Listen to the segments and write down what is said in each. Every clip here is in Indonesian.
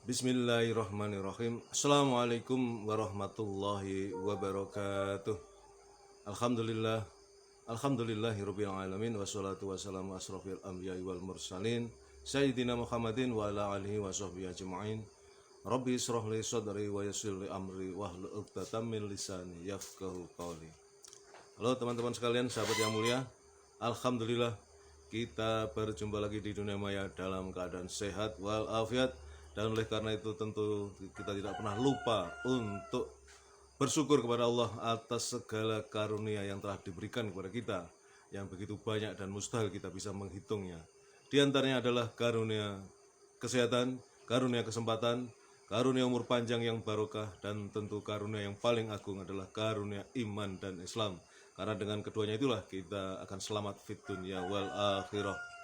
Bismillahirrahmanirrahim. Assalamualaikum warahmatullahi wabarakatuh. Alhamdulillah. Alhamdulillahirabbil alamin wassalatu wassalamu asrofil anbiya'i wal mursalin sayyidina Muhammadin wa ala alihi wa sahbihi ajma'in. Rabbi israh li sadri wa yassir li amri wahlul 'uqdatam min lisani yafqahu qawli. Halo teman-teman sekalian, sahabat yang mulia. Alhamdulillah kita berjumpa lagi di dunia maya dalam keadaan sehat walafiat. Dan oleh karena itu tentu kita tidak pernah lupa untuk bersyukur kepada Allah atas segala karunia yang telah diberikan kepada kita, yang begitu banyak dan mustahil kita bisa menghitungnya. Di antaranya adalah karunia kesehatan, karunia kesempatan, karunia umur panjang yang barokah, dan tentu karunia yang paling agung adalah karunia iman dan Islam. Karena dengan keduanya itulah kita akan selamat fid dunya wal akhirah.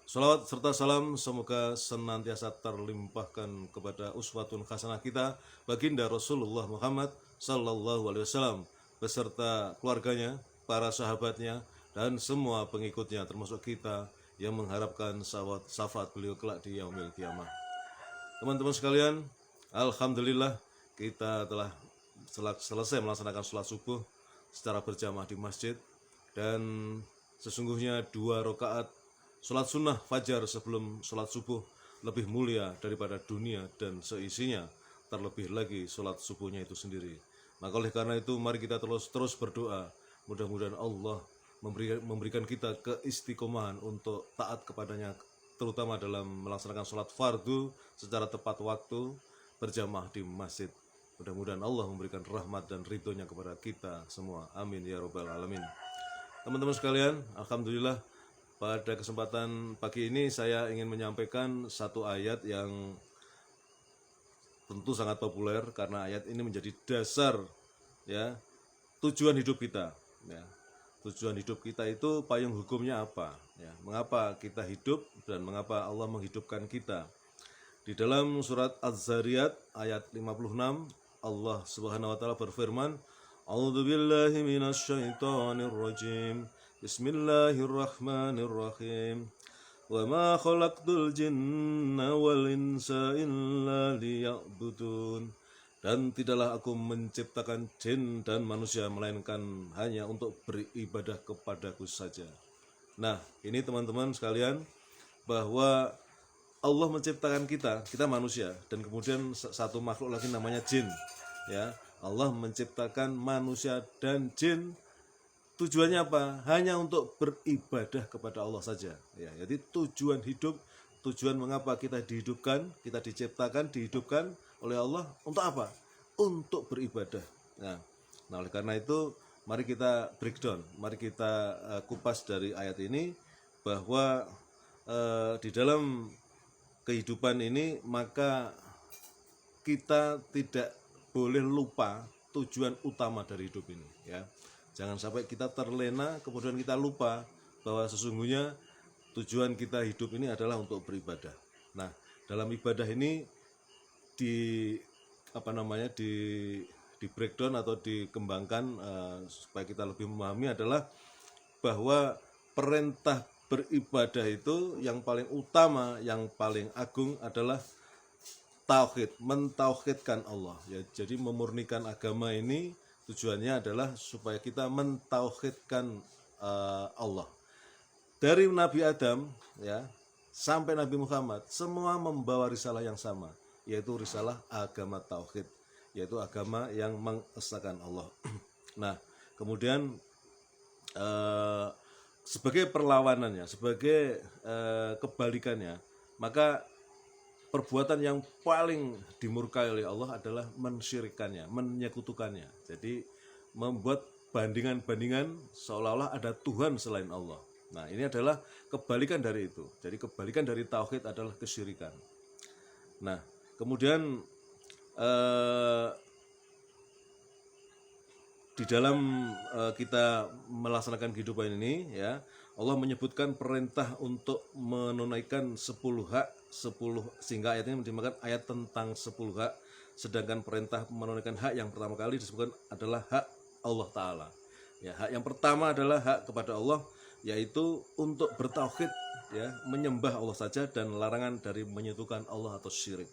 Salawat serta salam semoga senantiasa terlimpahkan kepada uswatun hasanah kita, baginda Rasulullah Muhammad sallallahu alaihi wasallam beserta keluarganya, para sahabatnya, dan semua pengikutnya, termasuk kita yang mengharapkan syafaat beliau kelak di yaumil qiyamah. Teman-teman sekalian, alhamdulillah kita telah selesai melaksanakan sholat subuh secara berjamaah di masjid, dan sesungguhnya 2 rakaat sholat sunnah fajar sebelum sholat subuh lebih mulia daripada dunia dan seisinya, terlebih lagi sholat subuhnya itu sendiri. Maka oleh karena itu mari kita terus berdoa, mudah-mudahan Allah memberikan kita keistiqomahan untuk taat kepadanya, terutama dalam melaksanakan sholat fardu secara tepat waktu berjamaah di masjid. Mudah-mudahan Allah memberikan rahmat dan ridhonya kepada kita semua, amin ya rabbal alamin. Teman-teman sekalian, alhamdulillah pada kesempatan pagi ini saya ingin menyampaikan satu ayat yang tentu sangat populer, karena ayat ini menjadi dasar ya tujuan hidup kita ya. Tujuan hidup kita itu payung hukumnya apa ya, mengapa kita hidup dan mengapa Allah menghidupkan kita. Di dalam surat Az-Zariyat ayat 56 Allah Subhanahu wa taala berfirman, A'udzubillahi minasyaitonirrajim. Bismillahirrahmanirrahim. Wa ma khalaqtul jinna wal insa illa liya'budun. Dan tidaklah aku menciptakan jin dan manusia melainkan hanya untuk beribadah kepadaku saja. Nah, ini teman-teman sekalian, bahwa Allah menciptakan kita manusia, dan kemudian satu makhluk lagi namanya jin ya. Allah menciptakan manusia dan jin. Tujuannya apa? Hanya untuk beribadah kepada Allah saja ya. Jadi tujuan hidup, tujuan mengapa kita dihidupkan, kita diciptakan, dihidupkan oleh Allah untuk apa? Untuk beribadah. Nah, oleh karena itu mari kita breakdown, mari kita kupas dari ayat ini, bahwa di dalam kehidupan ini maka kita tidak boleh lupa tujuan utama dari hidup ini ya. Jangan sampai kita terlena kemudian kita lupa bahwa sesungguhnya tujuan kita hidup ini adalah untuk beribadah. Nah, dalam ibadah ini di breakdown atau dikembangkan supaya kita lebih memahami adalah bahwa perintah beribadah itu yang paling utama, yang paling agung adalah tauhid, mentauhidkan Allah ya. Jadi memurnikan agama ini tujuannya adalah supaya kita mentauhidkan Allah. Dari Nabi Adam ya sampai Nabi Muhammad, semua membawa risalah yang sama, yaitu risalah agama tauhid, yaitu agama yang mengesahkan Allah. Nah, kemudian sebagai perlawanannya, sebagai kebalikannya, maka perbuatan yang paling dimurkai oleh Allah adalah mensyirikannya, menyekutukannya. Jadi membuat bandingan-bandingan seolah-olah ada Tuhan selain Allah. Nah, ini adalah kebalikan dari itu. Jadi kebalikan dari tauhid adalah kesyirikan. Nah, kemudian di dalam kita melaksanakan kehidupan ini ya, Allah menyebutkan perintah untuk menunaikan 10 hak, 10, sehingga ayat ini dinamakan ayat tentang 10 hak. Sedangkan perintah menunaikan hak yang pertama kali disebutkan adalah hak Allah Ta'ala ya. Hak yang pertama adalah hak kepada Allah, yaitu untuk bertauhid ya, menyembah Allah saja, dan larangan dari menyekutukan Allah atau syirik.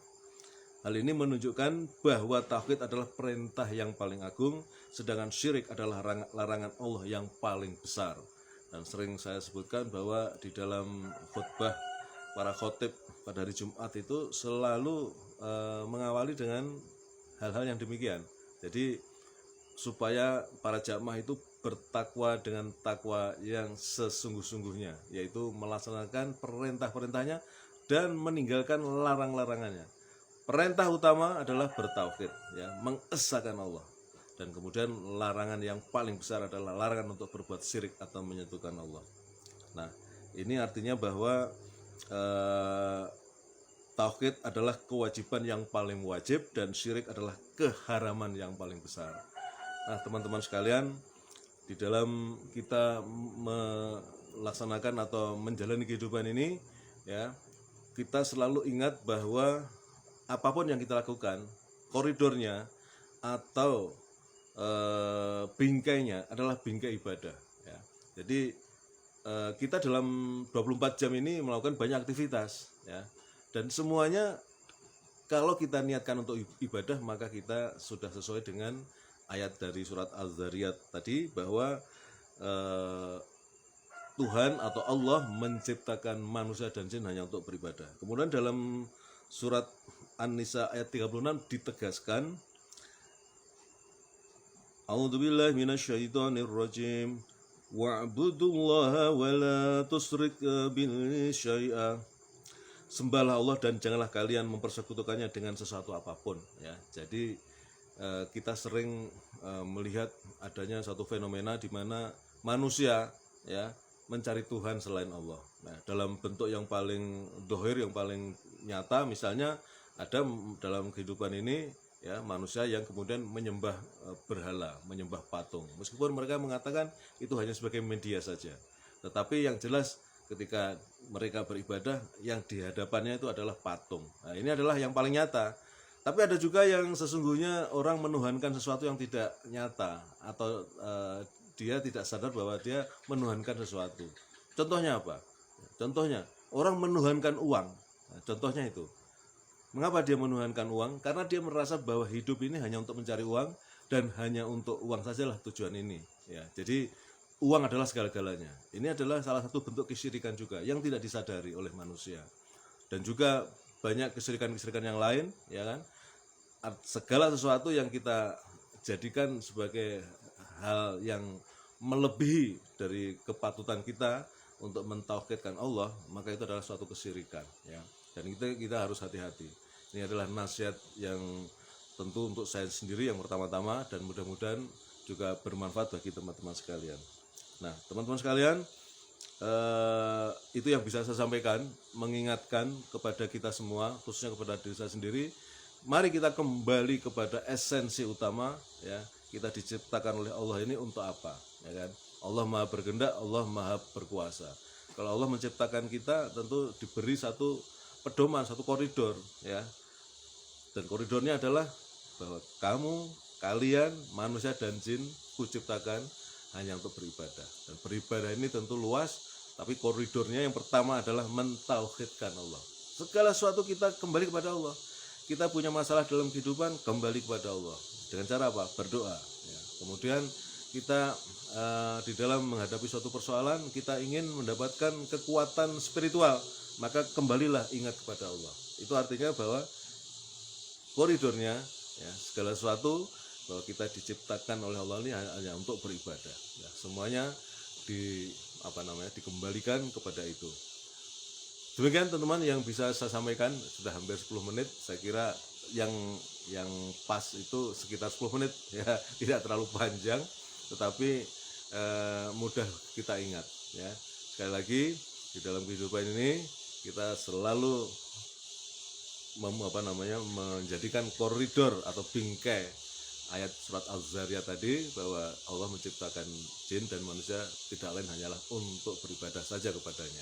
Hal ini menunjukkan bahwa tauhid adalah perintah yang paling agung, sedangkan syirik adalah larangan Allah yang paling besar. Dan sering saya sebutkan bahwa di dalam khutbah para khotib pada hari Jumat itu selalu mengawali dengan hal-hal yang demikian. Jadi supaya para jamaah itu bertakwa dengan takwa yang sesungguh-sungguhnya, yaitu melaksanakan perintah-perintahnya dan meninggalkan larang-larangannya. Perintah utama adalah bertauhid, ya, mengesahkan Allah. Dan kemudian larangan yang paling besar adalah larangan untuk berbuat syirik atau menyentuhkan Allah. Nah, ini artinya bahwa tauhid adalah kewajiban yang paling wajib dan syirik adalah keharaman yang paling besar. Nah, teman-teman sekalian, di dalam kita melaksanakan atau menjalani kehidupan ini, ya, kita selalu ingat bahwa apapun yang kita lakukan, koridornya atau bingkainya adalah bingkai ibadah, ya. Jadi kita dalam 24 jam ini melakukan banyak aktivitas, ya. Dan semuanya kalau kita niatkan untuk ibadah, maka kita sudah sesuai dengan ayat dari surat Az-Zariyat tadi, bahwa Tuhan atau Allah menciptakan manusia dan jin hanya untuk beribadah. Kemudian dalam surat An-Nisa ayat 36 ditegaskan, A'udzubillahi minasyaitonirrajim, wa'budullaha wa la tusyrik bihi syai'a. Sembahlah Allah dan janganlah kalian mempersekutukannya dengan sesuatu apapun, ya. Jadi kita sering melihat adanya satu fenomena di mana manusia, ya, mencari Tuhan selain Allah. Nah, dalam bentuk yang paling dohir, yang paling nyata, misalnya ada dalam kehidupan ini, ya, manusia yang kemudian menyembah berhala, menyembah patung. Meskipun mereka mengatakan itu hanya sebagai media saja, tetapi yang jelas ketika mereka beribadah, yang dihadapannya itu adalah patung. Nah, ini adalah yang paling nyata. Tapi ada juga yang sesungguhnya orang menuhankan sesuatu yang tidak nyata, atau dia tidak sadar bahwa dia menuhankan sesuatu. Contohnya apa? Contohnya orang menuhankan uang. Nah, contohnya itu. Mengapa dia menuhankan uang? Karena dia merasa bahwa hidup ini hanya untuk mencari uang dan hanya untuk uang sajalah tujuan ini. Ya, jadi uang adalah segala-galanya. Ini adalah salah satu bentuk kesyirikan juga yang tidak disadari oleh manusia. Dan juga banyak kesyirikan-kesyirikan yang lain, ya kan? Segala sesuatu yang kita jadikan sebagai hal yang melebihi dari kepatutan kita untuk mentauhidkan Allah, maka itu adalah suatu kesyirikan, ya. Dan kita harus hati-hati. Ini adalah nasihat yang tentu untuk saya sendiri yang pertama-tama, dan mudah-mudahan juga bermanfaat bagi teman-teman sekalian. Nah, teman-teman sekalian, itu yang bisa saya sampaikan, mengingatkan kepada kita semua, khususnya kepada diri saya sendiri. Mari kita kembali kepada esensi utama, ya. Kita diciptakan oleh Allah ini untuk apa, ya kan? Allah Maha berkehendak, Allah Maha berkuasa. Kalau Allah menciptakan kita, tentu diberi satu pedoman, satu koridor, ya. Dan koridornya adalah bahwa kalian, manusia dan jin, kuciptakan hanya untuk beribadah. Dan beribadah ini tentu luas, tapi koridornya yang pertama adalah mentauhidkan Allah. Segala sesuatu kita kembali kepada Allah. Kita punya masalah dalam kehidupan, kembali kepada Allah. Dengan cara apa? Berdoa, ya. Kemudian kita di dalam menghadapi suatu persoalan, kita ingin mendapatkan kekuatan spiritual, maka kembalilah ingat kepada Allah. Itu artinya bahwa koridornya, ya, segala sesuatu bahwa kita diciptakan oleh Allah ini hanya untuk beribadah, ya. Semuanya dikembalikan kepada itu. Demikian teman-teman yang bisa saya sampaikan, sudah hampir 10 menit. Saya kira yang pas itu sekitar 10 menit, ya, tidak terlalu panjang, tetapi mudah kita ingat, ya. Sekali lagi, di dalam kehidupan ini kita selalu menjadikan koridor atau bingkai ayat surat Az-Zariyat tadi, bahwa Allah menciptakan jin dan manusia tidak lain hanyalah untuk beribadah saja kepadanya.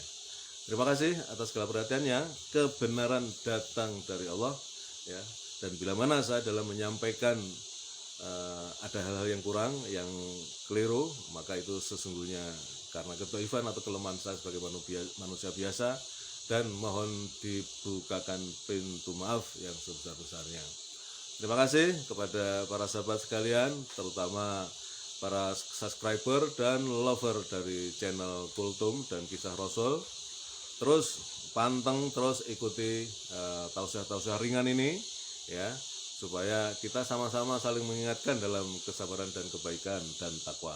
Terima kasih atas segala perhatiannya. Kebenaran datang dari Allah, ya. Dan bila mana saya dalam menyampaikan ada hal-hal yang kurang, yang keliru, maka itu sesungguhnya karena kedhaifan atau kelemahan saya sebagai manusia biasa, dan mohon dibukakan pintu maaf yang sebesar-besarnya. Terima kasih kepada para sahabat sekalian, terutama para subscriber dan lover dari channel Kultum dan Kisah Rasul. Terus panteng, terus ikuti tausiah-tausiah ringan ini ya, supaya kita sama-sama saling mengingatkan dalam kesabaran dan kebaikan dan takwa.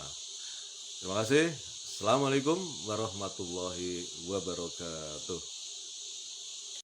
Terima kasih. Assalamualaikum warahmatullahi wabarakatuh.